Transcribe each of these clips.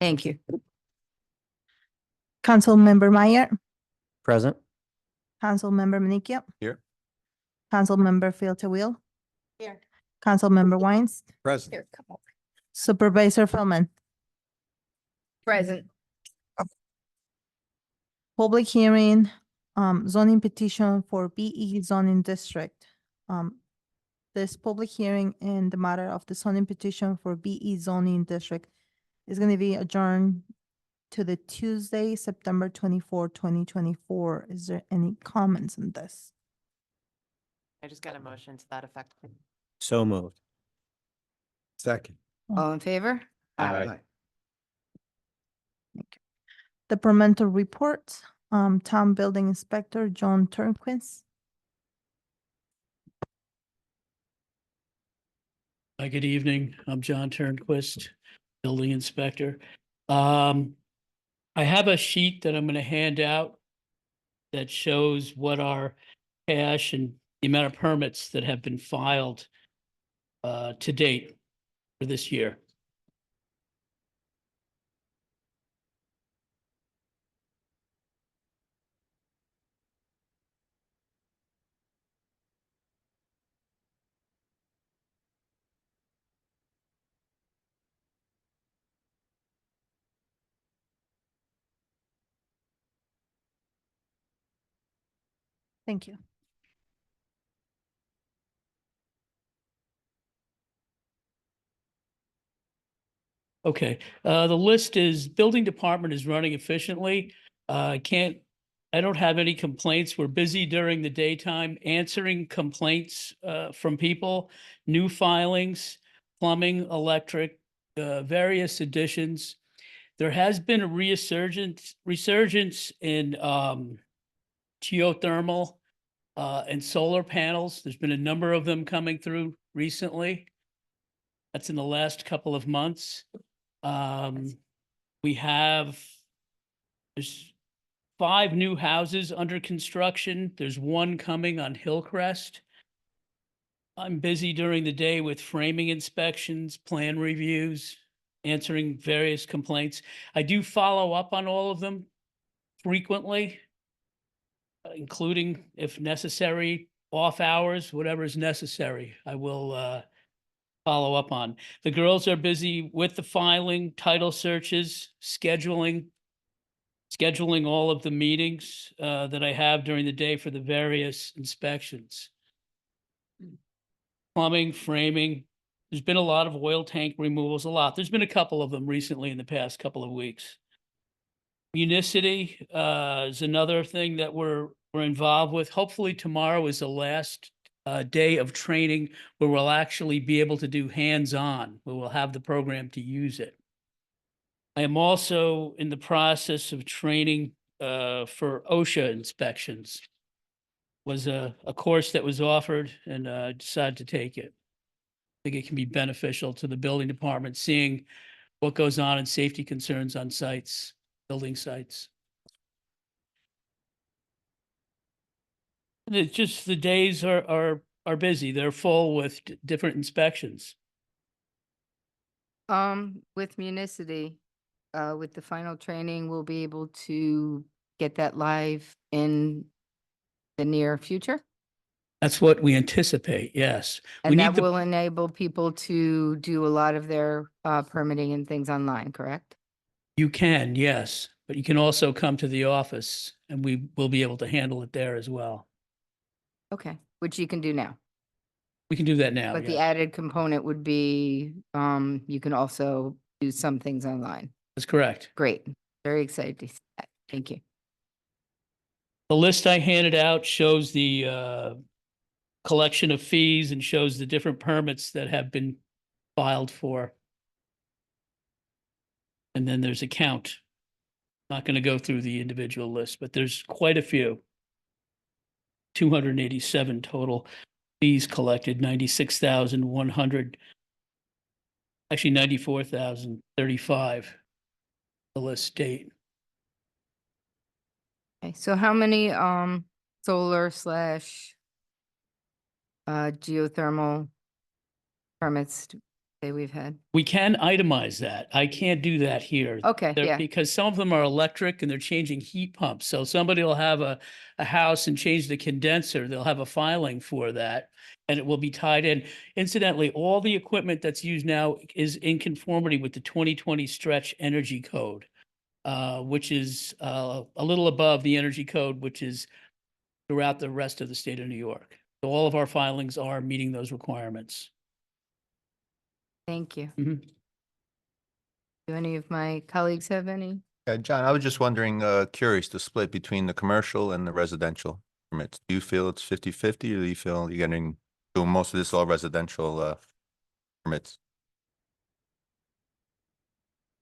Thank you. Councilmember Meyer, Present. Councilmember Manicchio. Here. Councilmember Filter Wheel, Here. Councilmember Wines, Present. Here, come over. Supervisor Philman. Present. Public hearing, zoning petition for BE zoning district. This public hearing in the matter of the zoning petition for BE zoning district is going to be adjourned to the Tuesday, September 24, 2024. Is there any comments on this? I just got a motion to that effect. So moved. Second. All in favor? Aye. Departmental reports, Town Building Inspector John Turnquist. Hi, good evening. I'm John Turnquist, Building Inspector. I have a sheet that I'm going to hand out that shows what our cash and the amount of permits that have been filed to date for this year. Thank you. Okay, the list is, building department is running efficiently. I don't have any complaints. We're busy during the daytime answering complaints from people, new filings, plumbing, electric, various additions. There has been a resurgence in geothermal and solar panels. There's been a number of them coming through recently. That's in the last couple of months. There's 5 new houses under construction. There's 1 coming on Hillcrest. I'm busy during the day with framing inspections, plan reviews, answering various complaints. I do follow up on all of them frequently, including, if necessary, off hours, whatever is necessary, I will follow up on. The girls are busy with the filing, title searches, scheduling all of the meetings that I have during the day for the various inspections. Plumbing, framing, there's been a lot of oil tank removals, There's been a couple of them recently in the past couple of weeks. Municity is another thing that we're involved with. Hopefully tomorrow is the last day of training where we'll actually be able to do hands-on, where we'll have the program to use it. I am also in the process of training for OSHA inspections. Was a course that was offered and decided to take it. I think it can be beneficial to the building department, seeing what goes on and safety concerns on sites, building sites. And it's just the days are busy. They're full with different inspections. With Municity, with the final training, we'll be able to get that live in the near future. That's what we anticipate, yes. We And need that the- will enable people to do a lot of their permitting and things online, correct? You can, yes, but you can also come to the office and we will be able to handle it there as well. Okay, which you can do now. We can do that now, But the yes. added component would be, you can also do some things online. That's correct. Great, very excited to see that. Thank you. The list I handed out shows the collection of fees and shows the different permits that have been filed for. And then there's a count. Not going to go through the individual list, but there's quite a few. 287 total fees collected, 96,100. Actually, 94,035. The list state. Okay, so how many solar slash geothermal permits say we've had? We can itemize that. I can't do that here. Okay, yeah. Because some of them are electric and they're changing heat pumps. So somebody will have a house and change the condenser. They'll have a filing for that and it will be tied in. Incidentally, all the equipment that's used now is in conformity with the 2020 stretch energy code, which is a little above the energy code, which is throughout the rest of the state of New York. So all of our filings are meeting those requirements. Thank you. Mhm. Do any of my colleagues have any? John, I was just wondering, curious, the split between the commercial and the residential permits. Do you feel it's 50-50 or do you feel you're doing most of this all residential, permits?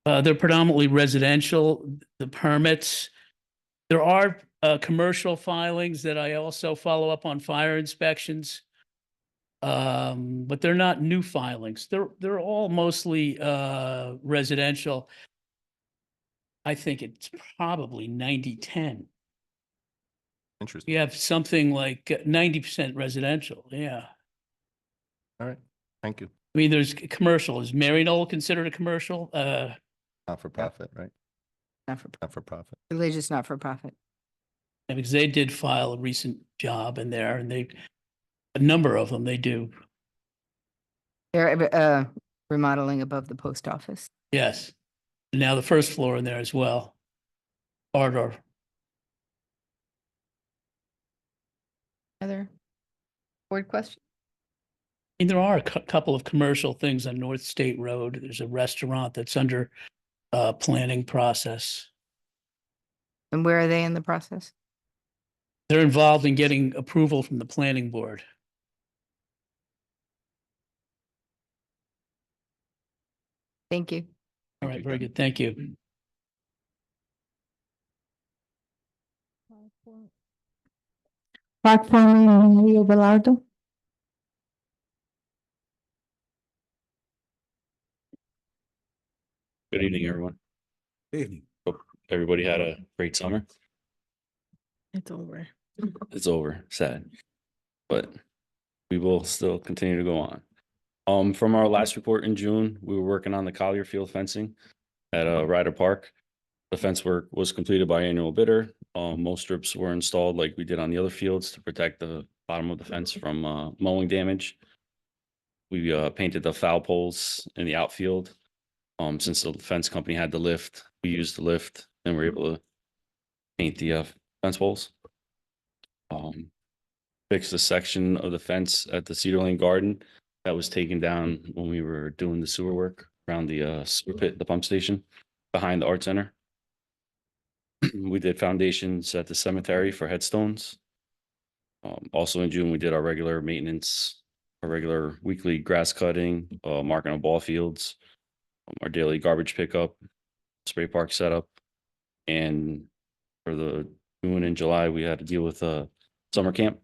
They're predominantly residential, the permits. There are commercial filings that I also follow up on fire inspections. But they're not new filings. They're all mostly residential. I think it's probably 90-10. Interesting. You have something like 90% residential. Yeah. All right. Thank you. I mean, there's commercial. Is Mary Knoll considered a commercial? Not for profit, right? Not for, Not for profit. religious, not for profit. Because they did file a recent job in there and a number of them they do. They're remodeling above the post office. Yes. Now the first floor in there as well. Corridor. Other board question? I mean, there are a couple of commercial things on North State Road. There's a restaurant that's under planning process. And where are they in the process? They're involved in getting approval from the planning board. Thank you. All right, very good. Thank you. Platform Rio Velardo. Good evening, everyone. Evening. Hope everybody had a great summer. It's over. It's over, sad, but we will still continue to go on. From our last report in June, we were working on the Collier Field fencing at Ryder Park. The fence work was completed by annual bidder. Most strips were installed like we did on the other fields to protect the bottom of the fence from mowing damage. We painted the foul poles in the outfield. Since the fence company had the lift, we used the lift and were able to paint the fence poles. Fixed the section of the fence at the Cedar Lane Garden that was taken down when we were doing the sewer work around the sewer pit, the pump station behind the art center. We did foundations at the cemetery for headstones. Also in June, we did our regular maintenance, our regular weekly grass cutting, marking of ball fields, our daily garbage pickup, spray park setup. And for the June and July, we had to deal with a summer camp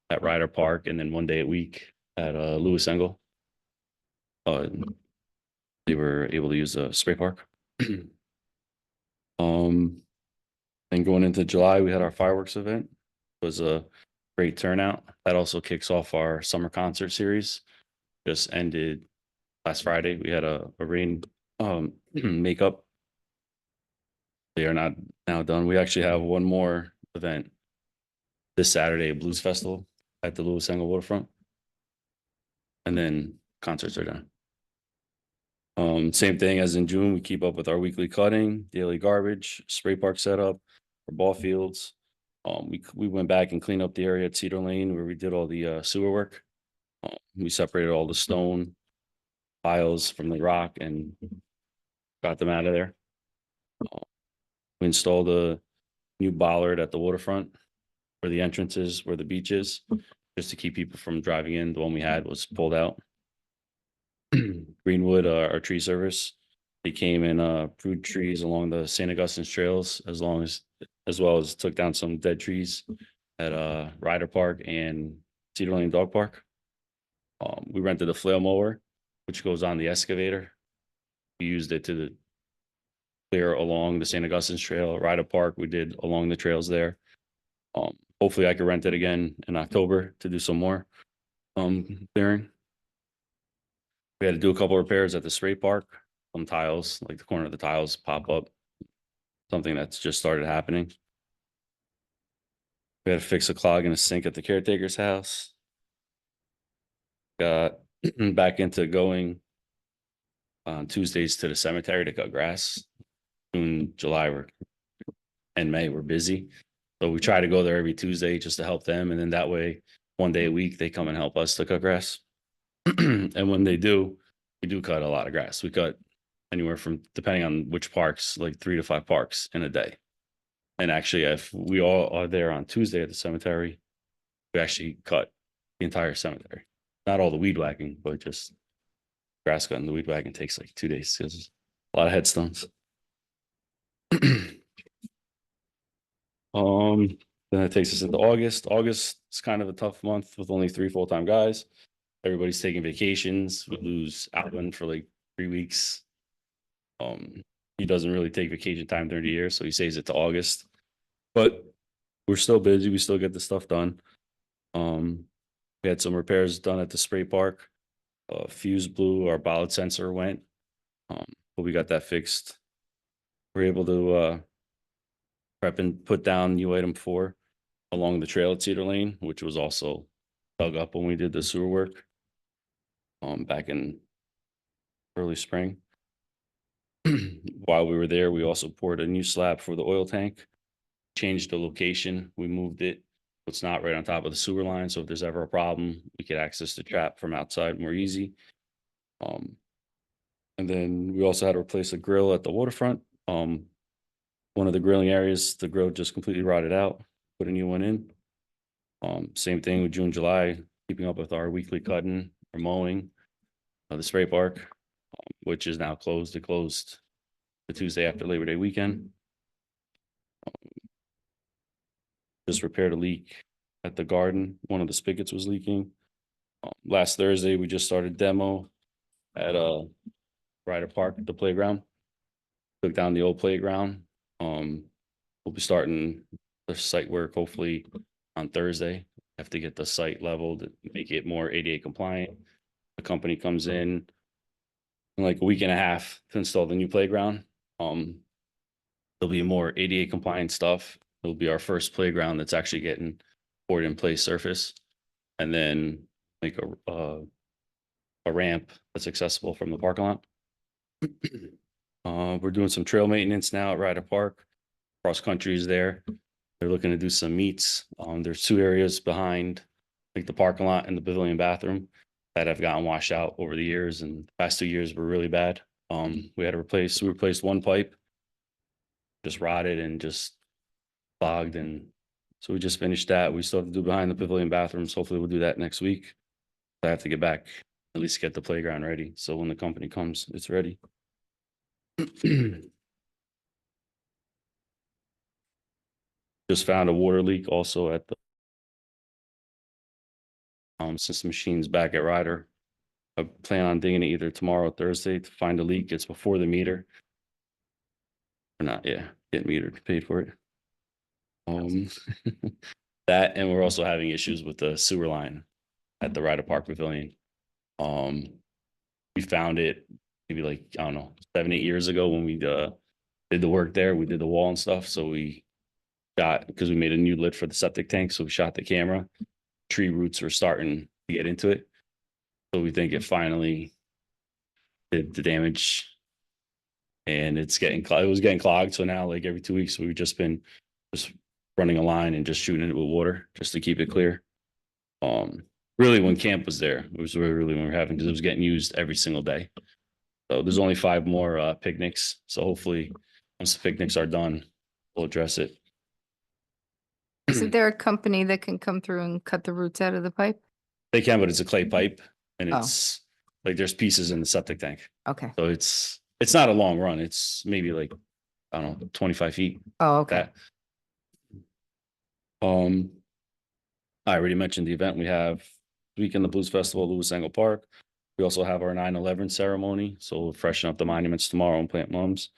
at Ryder Park and then one day a week at Lewis Engel. They were able to use a spray park. Then going into July, we had our fireworks event. It was a great turnout. That also kicks off our summer concert series. Just ended last Friday. We had a rain makeup. They are not now done. We actually have one more event this Saturday, a blues festival at the Lewis Engel waterfront. And then concerts are done. Same thing as in June, we keep up with our weekly cutting, daily garbage, spray park setup, for ball fields. We went back and cleaned up the area at Cedar Lane where we did all the sewer work. We separated all the stone piles from the rock and got them out of there. We installed a new bollard at the waterfront where the entrance is, where the beach is, just to keep people from driving in. The one we had was pulled out. Greenwood, our tree service, they came and pruned trees along the St. Augustine's trails as well as took down some dead trees at Ryder Park and Cedar Lane Dog Park. We rented a flail mower, which goes on the excavator. We used it to clear along the St. Augustine's Trail. Ryder Park, we did along the trails there. Hopefully I could rent it again in October to do some more clearing. We had to do a couple repairs at the spray park. Some tiles, like the corner of the tiles pop up. Something that's just started happening. We had to fix a clog in a sink at the caretaker's house. Got back into going on Tuesdays to the cemetery to cut grass. June, July, and May, we're busy. So we try to go there every Tuesday just to help them. And then that way, one day a week, they come and help us to cut grass. And when they do, we do cut a lot of grass. We cut anywhere from, depending on which parks, like 3 to 5 parks in a day. And actually, if we all are there on Tuesday at the cemetery, we actually cut the entire cemetery. Not all the weed whacking, but just grass cutting. The weed whacking takes like 2 days because a lot of headstones. Then it takes us into August. August is kind of a tough month with only 3 full-time guys. Everybody's taking vacations. We lose Alvin for like 3 weeks. He doesn't really take vacation time during the year, so he saves it to August. But we're still busy. We still get the stuff done. We had some repairs done at the spray park. Fuse blew, our bolide sensor went, but we got that fixed. We're able to prep and put down new item 4 along the trail at Cedar Lane, which was also dug up when we did the sewer work back in early spring. While we were there, we also poured a new slab for the oil tank, changed the location. We moved it. It's not right on top of the sewer line. So if there's ever a problem, we could access the trap from outside more easy. And then we also had to replace a grill at the waterfront. One of the grilling areas, the grill just completely rotted out, put a new one in. Same thing with June, July, keeping up with our weekly cutting or mowing of the spray park, which is now closed. It closed the Tuesday after Labor Day weekend. Just repaired a leak at the garden. One of the spigots was leaking. Last Thursday, we just started demo at Ryder Park at the playground. Took down the old playground. We'll be starting the site work hopefully on Thursday. Have to get the site leveled, make it more ADA compliant. The company comes in like a week and a half to install the new playground. There'll be more ADA compliant stuff. It'll be our first playground that's actually getting poured in place surface, and then make a ramp that's accessible from the parking lot. We're doing some trail maintenance now at Ryder Park. Cross country is there. They're looking to do some meets. There's 2 areas behind like the parking lot and the pavilion bathroom that have gotten washed out over the years, and the past 2 years were really bad. We replaced one pipe, just rotted and just clogged, and so we just finished that. We still have to do behind the pavilion bathrooms. Hopefully we'll do that next week. I have to get back, at least get the playground ready, so when the company comes, it's ready. Just found a water leak also at the since the machine's back at Ryder. I plan on digging it either tomorrow or Thursday to find a leak. It's before the meter. Or not, yeah, get metered, paid for it. That, and we're also having issues with the sewer line at the Ryder Park Pavilion. We found it maybe like, I don't know, 7-8 years ago when we did the work there. We did the wall and stuff. So we got, because we made a new lid for the septic tank. So we shot the camera. Tree roots were starting to get into it. So we think it finally did the damage, and it was getting clogged. So now like every 2 weeks, we've just been running a line and just shooting it with water just to keep it clear. Really when camp was there, it was really when we were having, because it was getting used every single day. So there's only 5 more picnics. So hopefully once the picnics are done, we'll address it. Isn't there a company that can come through and cut the roots out of the pipe? They can, but it's a clay pipe, and Oh. it's like there's pieces in the septic tank. Okay. So it's not a long run. It's maybe like, I don't know, 25 feet. Oh, okay. That. I already mentioned the event we have Weekend the Blues Festival at Lewis Angle Park. We also have our 9/11 ceremony. So we'll freshen up the monuments tomorrow and plant mums.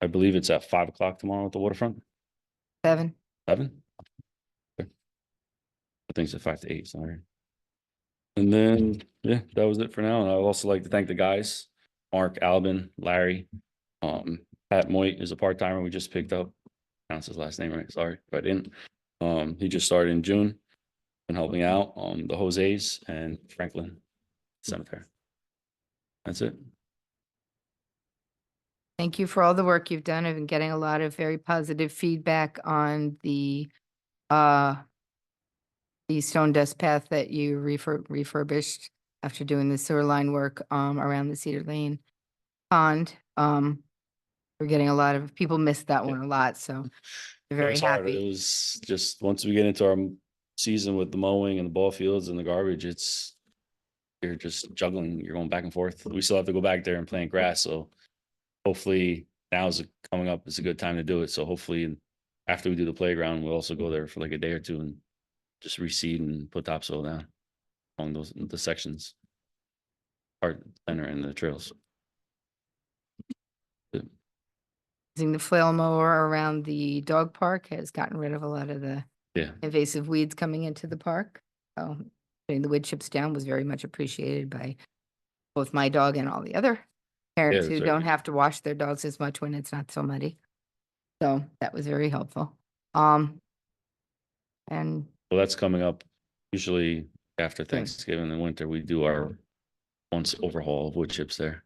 I believe it's at 5 o'clock tomorrow at the waterfront. 7. 7? Okay. I think it's at 5 to 8, sorry. And then, yeah, that was it for now. And I'd also like to thank the guys, Mark, Albin, Larry. Pat Moit is a part-timer we just picked up. Pronounce his last name right, sorry if I didn't. He just started in June. Been helping out the Jose's and Franklin Cemetery. That's it. Thank you for all the work you've done. I've been getting a lot of very positive feedback on the stone dust path that you refurbished after doing the sewer line work around the Cedar Lane pond. We're getting a lot of, people missed that one a lot, so they're It very was hard. It happy. was just, once we get into our season with the mowing and the ball fields and the garbage, you're just juggling, you're going back and forth. We still have to go back there and plant grass, so hopefully coming up, it's a good time to do it. So hopefully after we do the playground, we'll also go there for like a day or two and just reseed and put topsoil down along the sections, part center and the trails. Using the flail mower around the dog park has gotten rid of a lot of the Yeah, invasive weeds coming into the park. So putting the wood chips down was very much appreciated by both my dog and all the other parents that's who right. don't have to wash their dogs as much when it's not so muddy. So that was very helpful. And well, that's coming up usually after Good. Thanksgiving and winter. We do our once overhaul of wood chips there.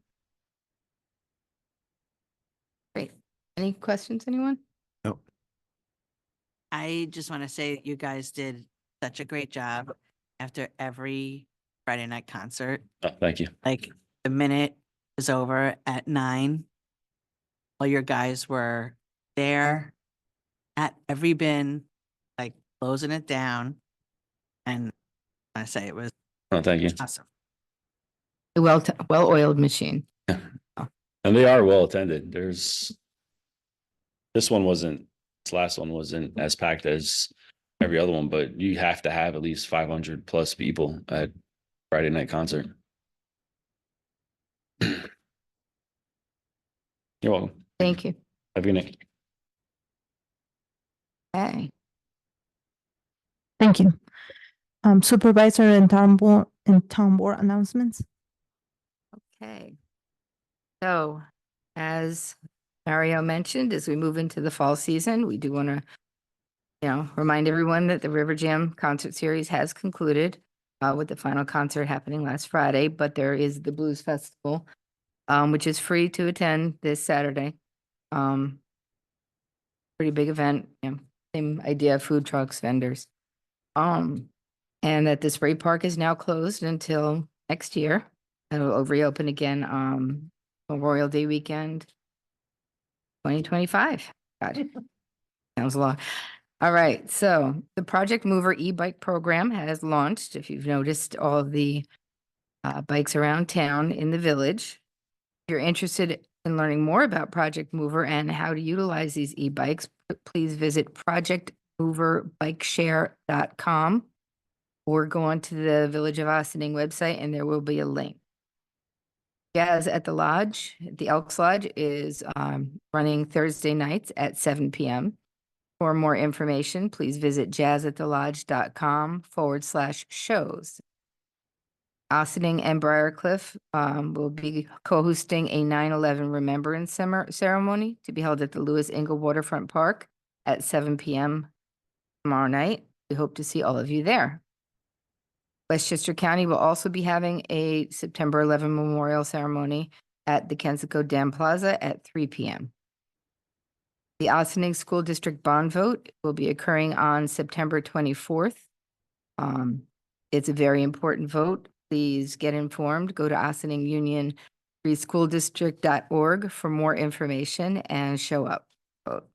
great. Any questions, anyone? I just want to say you guys did such a great job after every Friday night concert. Thank you. Like the minute was over at 9, all your guys were there at every bin, like closing it down. And I say it was Oh, thank you. awesome. The well-oiled machine. And they are well attended. This last one wasn't as packed as every other one, but you have to have at least 500 plus people at Friday night concert. You're welcome. Thank you. Have a good night. Okay. Thank you. Supervisor and town board announcements. Okay. So, as Mario mentioned, as we move into the fall season, we do want to, remind everyone that the River Jam concert series has concluded with the final concert happening last Friday, but there is the Blues Festival, which is free to attend this Saturday. Pretty big event, same idea, food trucks, vendors. And that the Spray Park is now closed until next year. It'll reopen again Memorial Day weekend, 2025. God, sounds a lot. All right, so the Project Mover e-bike program has launched. If you've noticed all of the bikes around town in the village, if you're interested in learning more about Project Mover and how to utilize these e-bikes, please visit projectmoverbikeshare.com or go onto the Village of Ossining website and there will be a link. Jazz at the Lodge, the Elks Lodge, is running Thursday nights at 7 p.m. For more information, please visit jazzatthelodge.com/shows. Ossining and Briarcliff will be co-hosting a 9/11 Remembrance ceremony to be held at the Lewis Ingle Waterfront Park at 7 p.m. tomorrow night. We hope to see all of you there. Westchester County will also be having a September 11 memorial ceremony at the Kensico Dam Plaza at 3 p.m. The Ossining School District bond vote will be occurring on September 24th. It's a very important vote. Please get informed. Go to OssiningUnionFreeSchoolDistrict.org for more information and show up. Vote.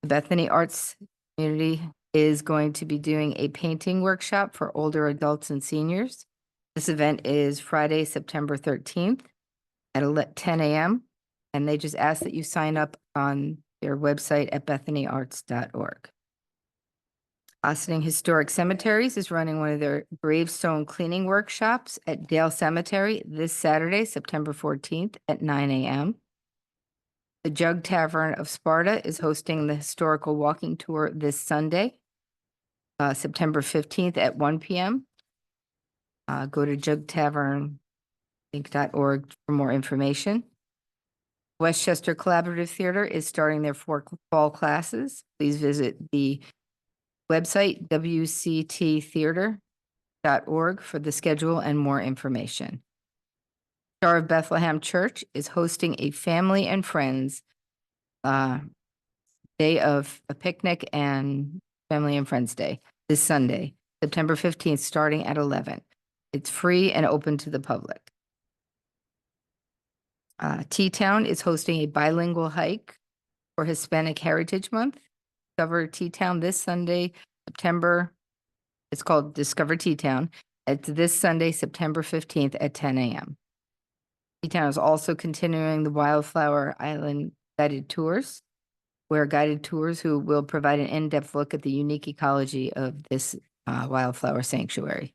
The Bethany Arts Community is going to be doing a painting workshop for older adults and seniors. This event is Friday, September 13th at 10 a.m. And they just ask that you sign up on their website at bethanyarts.org. Ossining Historic Cemeteries is running one of their gravestone cleaning workshops at Dale Cemetery this Saturday, September 14th at 9 a.m. The Jug Tavern of Sparta is hosting the historical walking tour this Sunday, September 15th at 1 p.m. Go to jugtavern.org for more information. Westchester Collaborative Theater is starting their fall classes. Please visit the website wcttheater.org for the schedule and more information. Star of Bethlehem Church is hosting a family and friends day of a picnic and family and friends day this Sunday, September 15th, starting at 11. It's free and open to the public. T-Town is hosting a bilingual hike for Hispanic Heritage Month. Discover T-Town this Sunday, it's called Discover T-Town. It's this Sunday, September 15th at 10 a.m. T-Town is also continuing the Wildflower Island guided tours, where guided tours who will provide an in-depth look at the unique ecology of this wildflower sanctuary.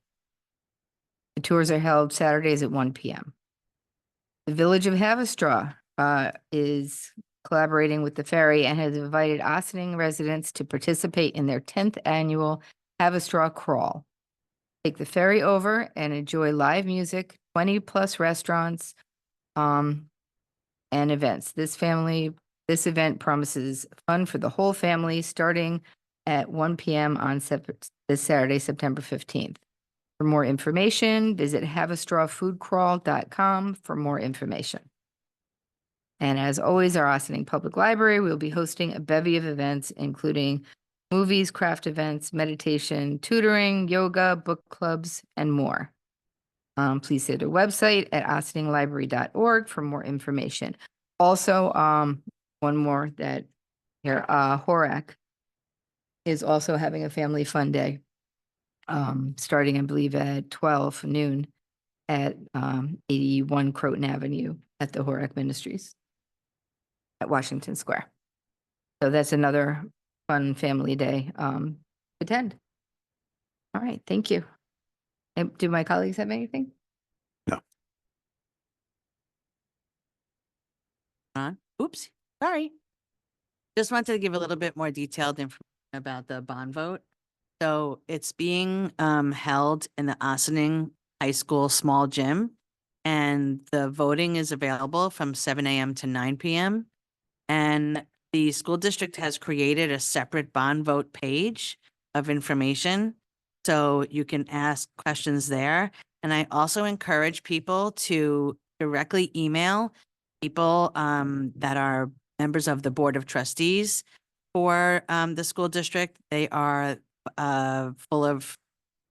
The tours are held Saturdays at 1 p.m. The Village of Haverstraw is collaborating with the ferry and has invited Ossining residents to participate in their 10th annual Haverstraw Crawl. Take the ferry over and enjoy live music, 20+ restaurants, and events. This event promises fun for the whole family starting at 1 p.m. on this Saturday, September 15th. For more information, visit havestrawfoodcrawl.com for more information. And as always, our Ossining Public Library will be hosting a bevy of events, including movies, craft events, meditation, tutoring, yoga, book clubs, and more. Please see their website at ossininglibrary.org for more information. Also, one more that here, Horak is also having a family fun day, starting, I believe, at 12 noon at 81 Croton Avenue at the Horak Ministries at Washington Square. So that's another fun family day to attend. All right, thank you. Do my colleagues have anything? Oops, sorry. Just wanted to give a little bit more detailed information about the bond vote. So it's being held in the Ossining High School small gym, and the voting is available from 7 a.m. to 9 p.m. And the school district has created a separate bond vote page of information, so you can ask questions there. And I also encourage people to directly email people that are members of the Board of Trustees for the school district. They are full of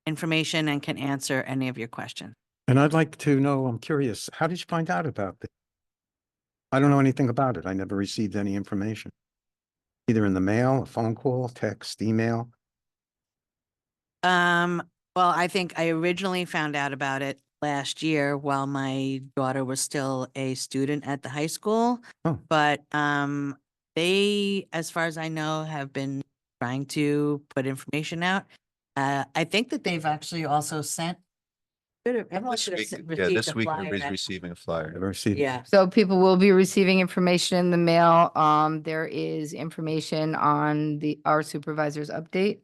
information and can answer any of your questions. And I'd like to know, I'm curious, how did you find out about this? I don't know anything about it. I never received any information. Either in the mail, a phone call, text, email. Well, I think I originally found out about it last year while my daughter was still a student at the high school. Oh. But they, as far as I know, have been trying to put information out. I think that they've actually also sent. Everyone should have This week flyer everybody's back. receiving a flyer. Never received. Yeah. So people will be receiving information in the mail. There is information on our supervisor's update.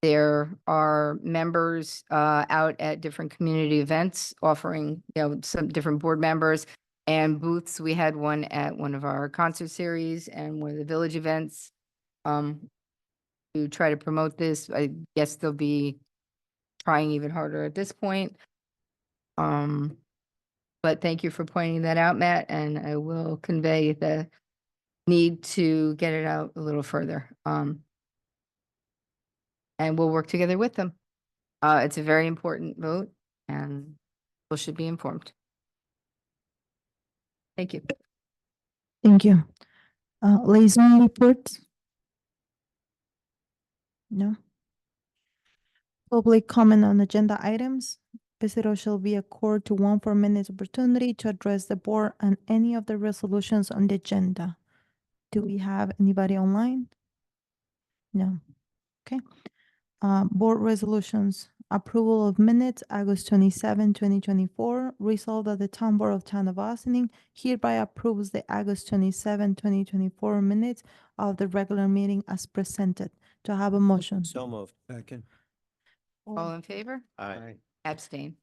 There are members out at different community events offering, some different board members and booths. We had one at one of our concert series and one of the village events to try to promote this. I guess they'll be trying even harder at this point. But thank you for pointing that out, Matt, and I will convey the need to get it out a little further. And we'll work together with them. It's a very important vote and people should be informed. Thank you. Thank you. Liaison reports? No. Public comment on agenda items. Visitor shall be accorded to 1 4-minute opportunity to address the board on any of the resolutions on the agenda. Do we have anybody online? No. Okay. Board resolutions. Approval of minutes, August 27, 2024. Resolved that the Town Board of Town of Ossining hereby approves the August 27, 2024 minutes of the regular meeting as presented. Do I have a motion? So moved. Second. All in favor? Aye. Abstain.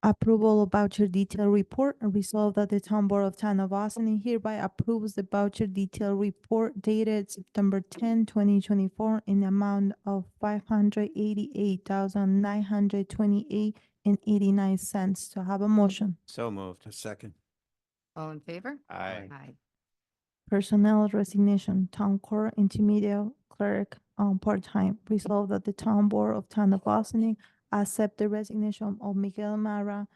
Approval of voucher detail report. Resolved that the Town Board of Town of Austin hereby approves the voucher detail report dated September 10, 2024, in the amount of $588,928.89. To have a motion. So moved. A second. All in favor? Aye. Personnel resignation, Town Court Intermediate Clerk on part-time. Resolved that the Town Board of Town of Austin accept the resignation of Miguel Mara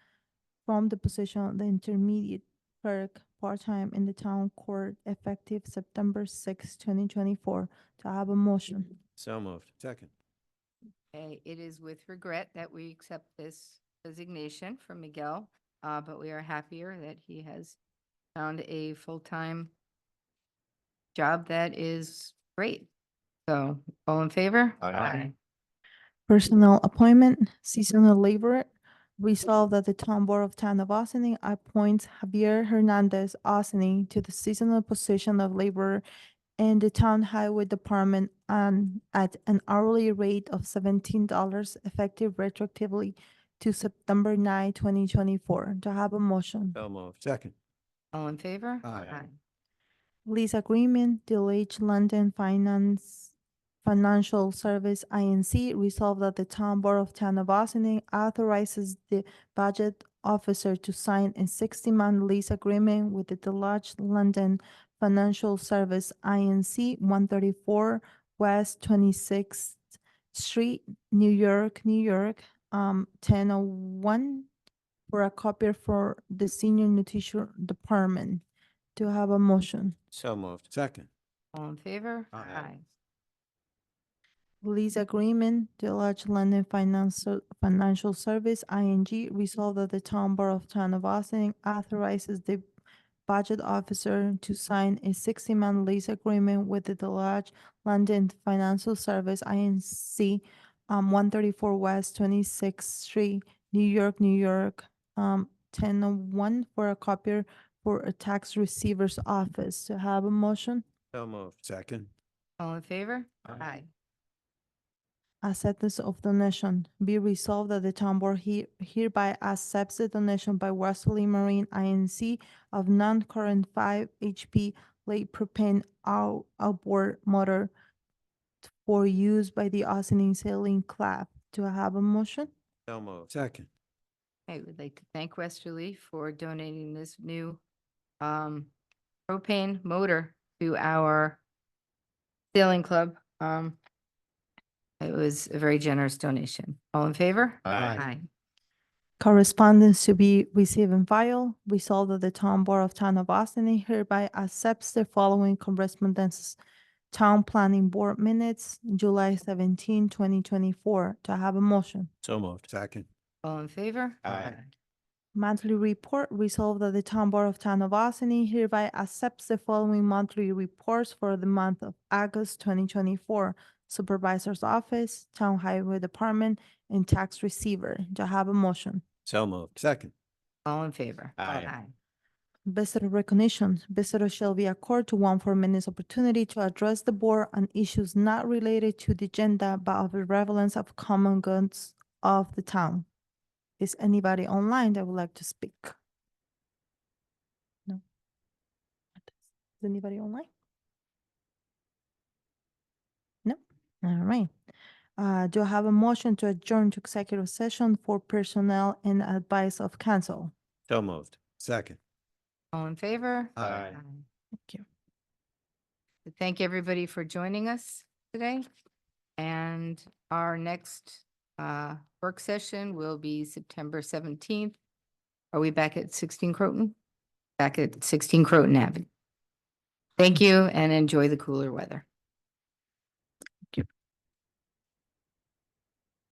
from the position of the Intermediate Clerk part-time in the Town Court effective September 6, 2024. To have a motion. So moved. Second. Okay, it is with regret that we accept this resignation from Miguel, but we are happier that he has found a full-time job that is great. So, all in favor? Aye. Personnel appointment, seasonal laborer. Resolved that the Town Board of Town of Austin appoints Javier Hernandez Austin to the seasonal position of laborer in the Town Highway Department at an hourly rate of $17 effective retroactively to September 9, 2024. To have a motion. So moved. Second. All in favor? Aye. Lease agreement, DLH London Financial Service Inc. Resolved that the Town Board of Town of Austin authorizes the budget officer to sign a 60-month lease agreement with the DLH London Financial Service Inc., 134 West 26th Street, New York, 1001, for a copier for the Senior Nutrition Department. To have a motion. So moved. Second. All in favor? Aye. Lease agreement, DLH London Financial Service, ING. Resolved that the Town Board of Town of Austin authorizes the budget officer to sign a 60-month lease agreement with the DLH London Financial Service, INC, 134 West 26th Street, New York, 1001, for a copier for a tax receiver's office. To have a motion. So moved. Second. All in favor? Aye. Acceptance of donation. Be resolved that the Town Board hereby accepts the donation by Westerly Marine Inc. of non-current 5 HP late propane outboard motor for use by the Austin Sailing Club. Do I have a motion? So moved. Second. I would like to thank Westerly for donating this new propane motor to our sailing club. It was a very generous donation. All in favor? Aye. Correspondence to be received and filed. Resolved that the Town Board of Town of Austin hereby accepts the following correspondences. Town Planning Board minutes, July 17, 2024. To have a motion. So moved. Second. All in favor? Aye. Monthly report. Resolved that the Town Board of Town of Austin hereby accepts the following monthly reports for the month of August 2024. Supervisor's Office, Town Highway Department, and Tax Receiver. Do I have a motion? So moved. Second. All in favor? Aye. Visitor recognition. Visitors shall be accorded to 1 4-minute opportunity to address the board on issues not related to the agenda but of the relevance of common goods of the town. Is anybody online that would like to speak? No? Is anybody online? No? All right. Do I have a motion to adjourn to executive session for personnel and advice of council? So moved. Second. All in favor? Aye. Thank you. Thank everybody for joining us today. And our next work session will be September 17th. Are we back at 16 Croton? Back at 16 Croton Avenue. Thank you and enjoy the cooler weather.